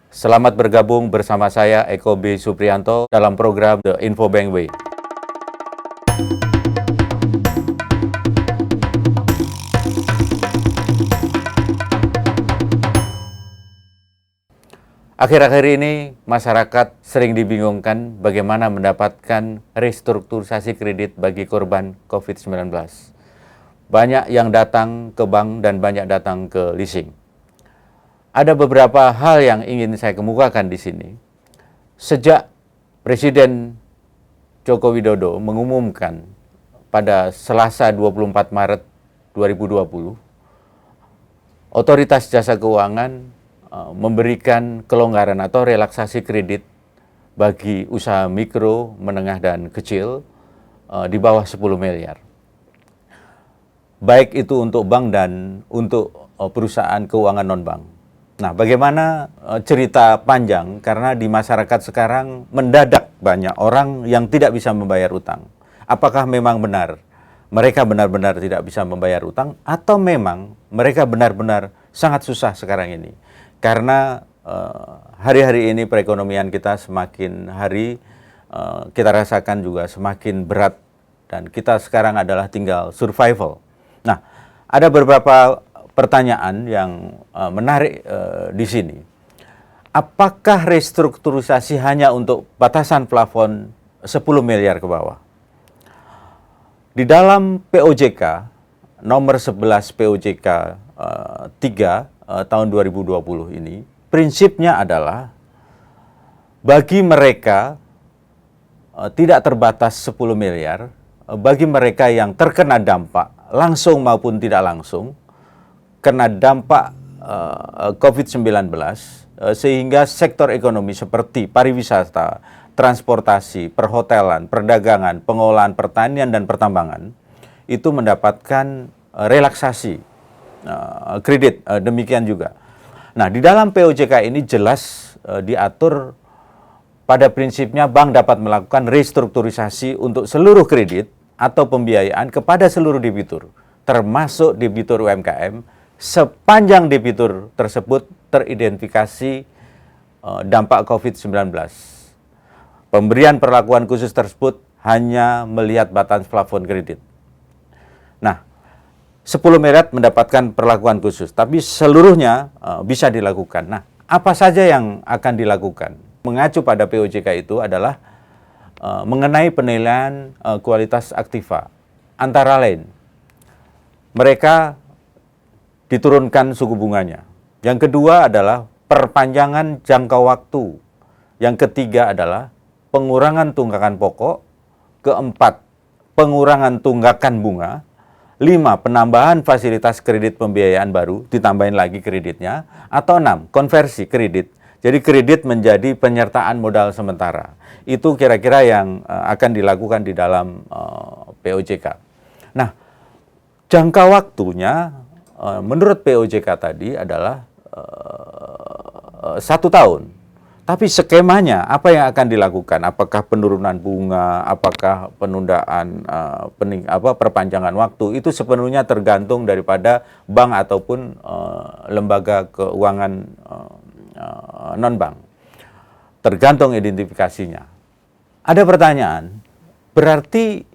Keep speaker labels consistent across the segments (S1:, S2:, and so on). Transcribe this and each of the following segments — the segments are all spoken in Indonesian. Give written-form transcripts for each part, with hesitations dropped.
S1: Selamat bergabung bersama saya Eko B. Supriyanto dalam program The Infobank Way. Akhir-akhir ini masyarakat sering dibingungkan bagaimana mendapatkan restrukturisasi kredit bagi korban COVID-19. Banyak yang datang ke bank dan banyak datang ke leasing. Ada beberapa hal yang ingin saya kemukakan di sini. Sejak Presiden Joko Widodo mengumumkan pada Selasa 24 Maret 2020, Otoritas Jasa Keuangan memberikan kelonggaran atau relaksasi kredit bagi usaha mikro, menengah, dan kecil di bawah 10 miliar. Baik itu untuk bank dan untuk perusahaan keuangan non-bank. Nah, bagaimana cerita panjang karena di masyarakat sekarang mendadak banyak orang yang tidak bisa membayar utang. Apakah memang benar mereka benar-benar tidak bisa membayar utang atau memang mereka benar-benar sangat susah sekarang ini? Karena hari-hari ini perekonomian kita semakin hari kita rasakan juga semakin berat dan kita sekarang adalah tinggal survival. Nah, ada beberapa pertanyaan yang menarik di sini. Apakah restrukturisasi hanya untuk batasan plafon 10 miliar ke bawah? Di dalam POJK nomor 11 POJK 3 tahun 2020 ini, prinsipnya adalah bagi mereka tidak terbatas 10 miliar, bagi mereka yang terkena dampak langsung maupun tidak langsung, kena dampak COVID-19, sehingga sektor ekonomi seperti pariwisata, transportasi, perhotelan, perdagangan, pengolahan, pertanian, dan pertambangan, itu mendapatkan relaksasi kredit, demikian juga. Nah, di dalam POJK ini jelas diatur pada prinsipnya bank dapat melakukan restrukturisasi untuk seluruh kredit atau pembiayaan kepada seluruh debitur, termasuk debitur UMKM, sepanjang debitur tersebut teridentifikasi dampak COVID-19. Pemberian perlakuan khusus tersebut hanya melihat batas plafon kredit. Nah, 10 miliar mendapatkan perlakuan khusus, tapi seluruhnya bisa dilakukan. Nah, apa saja yang akan dilakukan? Mengacu pada POJK itu adalah mengenai penilaian kualitas aktiva. Antara lain, mereka diturunkan suku bunganya. Yang kedua adalah perpanjangan jangka waktu. Yang ketiga adalah pengurangan tunggakan pokok. Keempat, pengurangan tunggakan bunga. 5. Penambahan fasilitas kredit pembiayaan baru, ditambahin lagi kreditnya. Atau 6. Konversi kredit. Jadi kredit menjadi penyertaan modal sementara. Itu kira-kira yang akan dilakukan di dalam POJK. Nah, jangka waktunya menurut POJK tadi adalah 1 tahun. Tapi skemanya apa yang akan dilakukan? Apakah penurunan bunga, apakah penundaan, perpanjangan waktu? Itu sepenuhnya tergantung daripada bank ataupun lembaga keuangan non-bank. Tergantung identifikasinya. Ada pertanyaan, berarti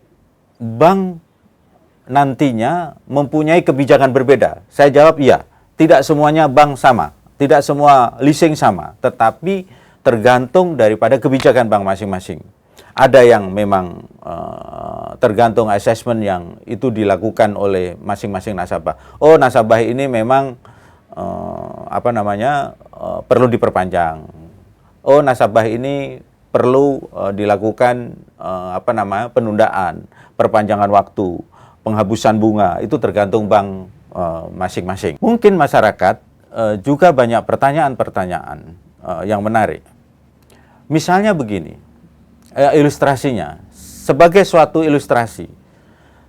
S1: bank nantinya mempunyai kebijakan berbeda? Saya jawab iya, tidak semuanya bank sama, tidak semua leasing sama, tetapi tergantung daripada kebijakan bank masing-masing. Ada yang memang tergantung assessment yang itu dilakukan oleh masing-masing nasabah. Oh, nasabah ini memang perlu diperpanjang. Oh, nasabah ini perlu dilakukan penundaan, perpanjangan waktu, penghapusan bunga. Itu tergantung bank masing-masing. Mungkin masyarakat juga banyak pertanyaan-pertanyaan yang menarik. Misalnya begini, ilustrasinya, sebagai suatu ilustrasi,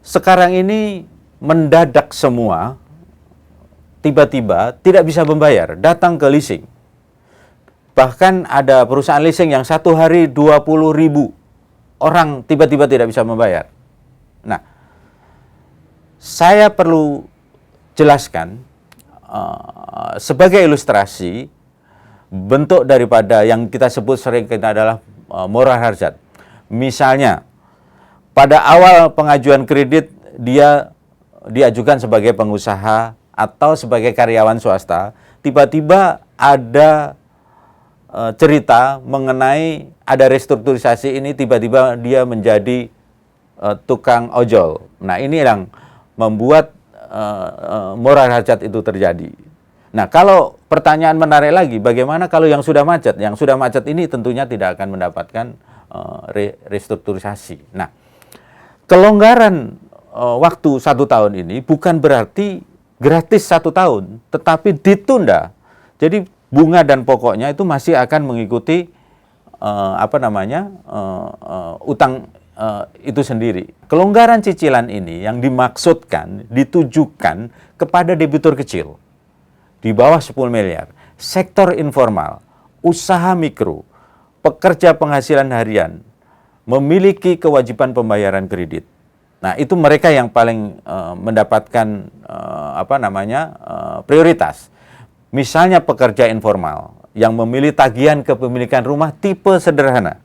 S1: sekarang ini mendadak semua, tiba-tiba tidak bisa membayar, datang ke leasing. Bahkan ada perusahaan leasing yang 1 hari 20.000 orang tiba-tiba tidak bisa membayar. Nah, saya perlu jelaskan sebagai ilustrasi bentuk daripada yang kita sebut sering adalah moral hazard. Misalnya, pada awal pengajuan kredit dia diajukan sebagai pengusaha atau sebagai karyawan swasta, tiba-tiba ada cerita mengenai ada restrukturisasi ini, tiba-tiba dia menjadi tukang ojol. Nah, ini yang membuat moral hazard itu terjadi. Nah, kalau pertanyaan menarik lagi, bagaimana kalau yang sudah macet? Yang sudah macet ini tentunya tidak akan mendapatkan restrukturisasi. Nah, kelonggaran waktu 1 tahun ini bukan berarti gratis 1 tahun, tetapi ditunda. Jadi bunga dan pokoknya itu masih akan mengikuti utang itu sendiri. Kelonggaran cicilan ini yang dimaksudkan, ditujukan kepada debitur kecil di bawah 10 miliar, sektor informal, usaha mikro, pekerja penghasilan harian, memiliki kewajiban pembayaran kredit. Nah, itu mereka yang paling mendapatkan prioritas. Misalnya pekerja informal yang memilih tagihan kepemilikan rumah tipe sederhana.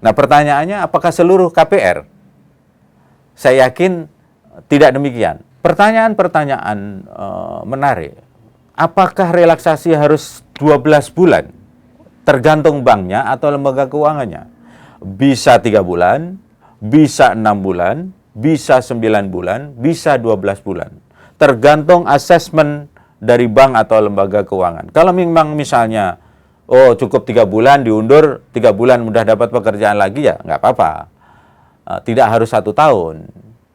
S1: Nah, pertanyaannya apakah seluruh KPR? Saya yakin tidak demikian. Pertanyaan-pertanyaan menarik. Apakah relaksasi harus 12 bulan? Tergantung banknya atau lembaga keuangannya. Bisa 3 bulan, bisa 6 bulan, bisa 9 bulan, bisa 12 bulan. Tergantung asesmen dari bank atau lembaga keuangan. Kalau memang misalnya, cukup 3 bulan diundur, 3 bulan mudah dapat pekerjaan lagi, ya nggak apa-apa. Tidak harus 1 tahun.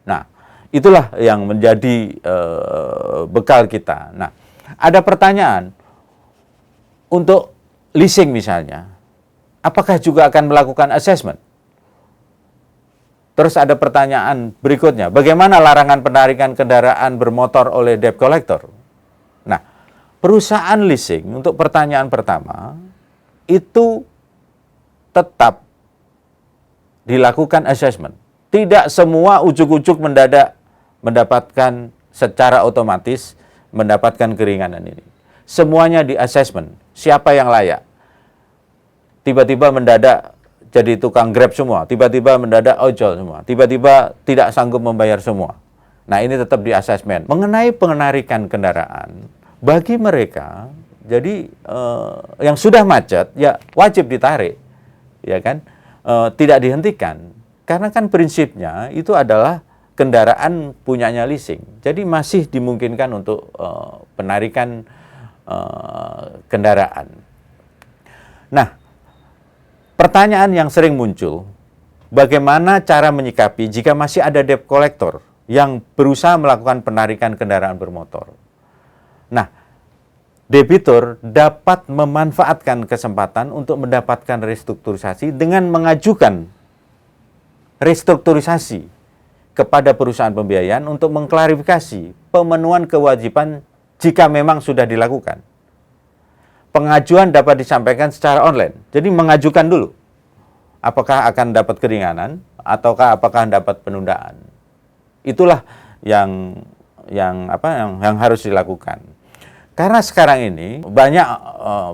S1: Nah, itulah yang menjadi bekal kita. Nah, ada pertanyaan, untuk leasing misalnya, apakah juga akan melakukan assessment? Terus ada pertanyaan berikutnya, bagaimana larangan penarikan kendaraan bermotor oleh debt collector? Nah, perusahaan leasing untuk pertanyaan pertama, itu tetap dilakukan assessment. Tidak semua ujuk-ujuk mendadak mendapatkan secara otomatis mendapatkan keringanan ini. Semuanya di assessment, siapa yang layak. Tiba-tiba mendadak jadi tukang Grab semua, tiba-tiba mendadak ojol semua, tiba-tiba tidak sanggup membayar semua. Nah, ini tetap di assessment. Mengenai penarikan kendaraan, bagi mereka, jadi yang sudah macet, ya wajib ditarik, ya kan, tidak dihentikan. Karena kan prinsipnya itu adalah kendaraan punyanya leasing. Jadi masih dimungkinkan untuk penarikan kendaraan. Nah, pertanyaan yang sering muncul, bagaimana cara menyikapi jika masih ada debt collector yang berusaha melakukan penarikan kendaraan bermotor? Nah, debitur dapat memanfaatkan kesempatan untuk mendapatkan restrukturisasi dengan mengajukan restrukturisasi kepada perusahaan pembiayaan untuk mengklarifikasi pemenuhan kewajiban jika memang sudah dilakukan. Pengajuan dapat disampaikan secara online. Jadi mengajukan dulu. Apakah akan dapat keringanan ataukah apakah dapat penundaan. Itulah yang harus dilakukan. Karena sekarang ini banyak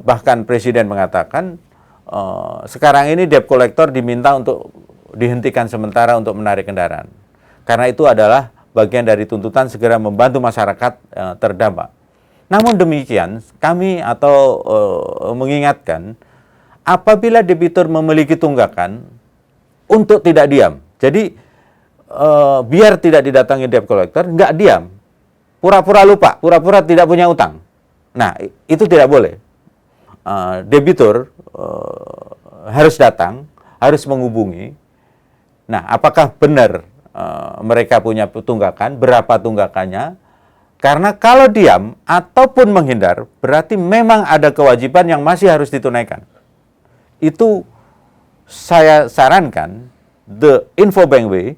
S1: bahkan Presiden mengatakan sekarang ini debt collector diminta untuk dihentikan sementara untuk menarik kendaraan. Karena itu adalah bagian dari tuntutan segera membantu masyarakat terdampak. Namun demikian, kami mengingatkan, apabila debitur memiliki tunggakan, untuk tidak diam. Jadi, biar tidak didatangi debt collector, nggak diam. Pura-pura lupa, pura-pura tidak punya utang. Nah, itu tidak boleh. Debitur harus datang, harus menghubungi. Nah, apakah benar mereka punya tunggakan, berapa tunggakannya? Karena kalau diam ataupun menghindar, berarti memang ada kewajiban yang masih harus ditunaikan. Itu saya sarankan, the Infobank way,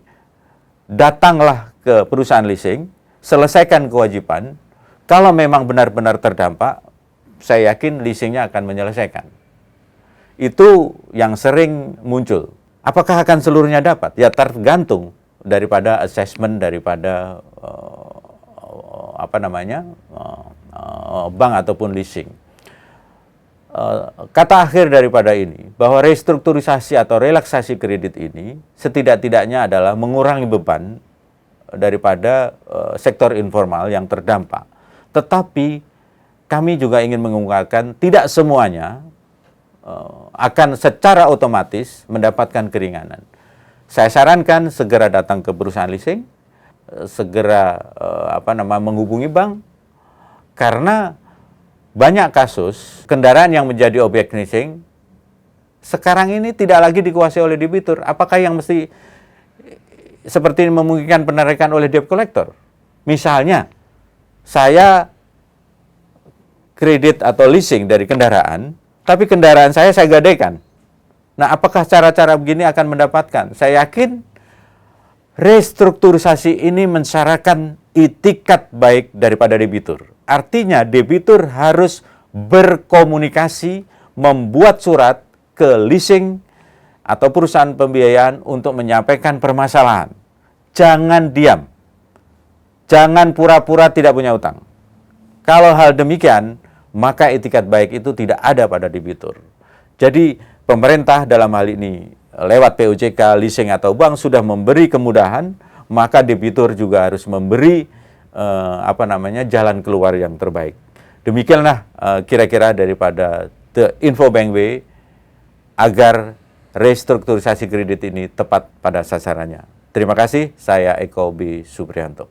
S1: datanglah ke perusahaan leasing, selesaikan kewajiban. Kalau memang benar-benar terdampak, saya yakin leasingnya akan menyelesaikan. Itu yang sering muncul. Apakah akan seluruhnya dapat? Ya tergantung daripada assessment daripada bank ataupun leasing. kata akhir daripada ini, bahwa restrukturisasi atau relaksasi kredit ini setidak-tidaknya adalah mengurangi beban daripada sektor informal yang terdampak. Tetapi kami juga ingin mengungkapkan tidak semuanya akan secara otomatis mendapatkan keringanan. Saya sarankan segera datang ke perusahaan leasing, segera menghubungi bank, karena banyak kasus kendaraan yang menjadi objek leasing sekarang ini tidak lagi dikuasai oleh debitur. Apakah yang mesti seperti ini memungkinkan penarikan oleh debt collector? Misalnya, saya kredit atau leasing dari kendaraan, tapi kendaraan saya gadaikan. Nah, apakah cara-cara begini akan mendapatkan? Saya yakin restrukturisasi ini mensyaratkan itikat baik daripada debitur. Artinya, debitur harus berkomunikasi, membuat surat ke leasing atau perusahaan pembiayaan untuk menyampaikan permasalahan. Jangan diam. Jangan pura-pura tidak punya utang. Kalau hal demikian, maka itikat baik itu tidak ada pada debitur. Jadi, pemerintah dalam hal ini lewat POJK, leasing atau bank sudah memberi kemudahan, maka debitur juga harus memberi jalan keluar yang terbaik. Demikianlah kira-kira daripada The Info Bank Way agar restrukturisasi kredit ini tepat pada sasarannya. Terima kasih, saya Eko B. Supriyanto.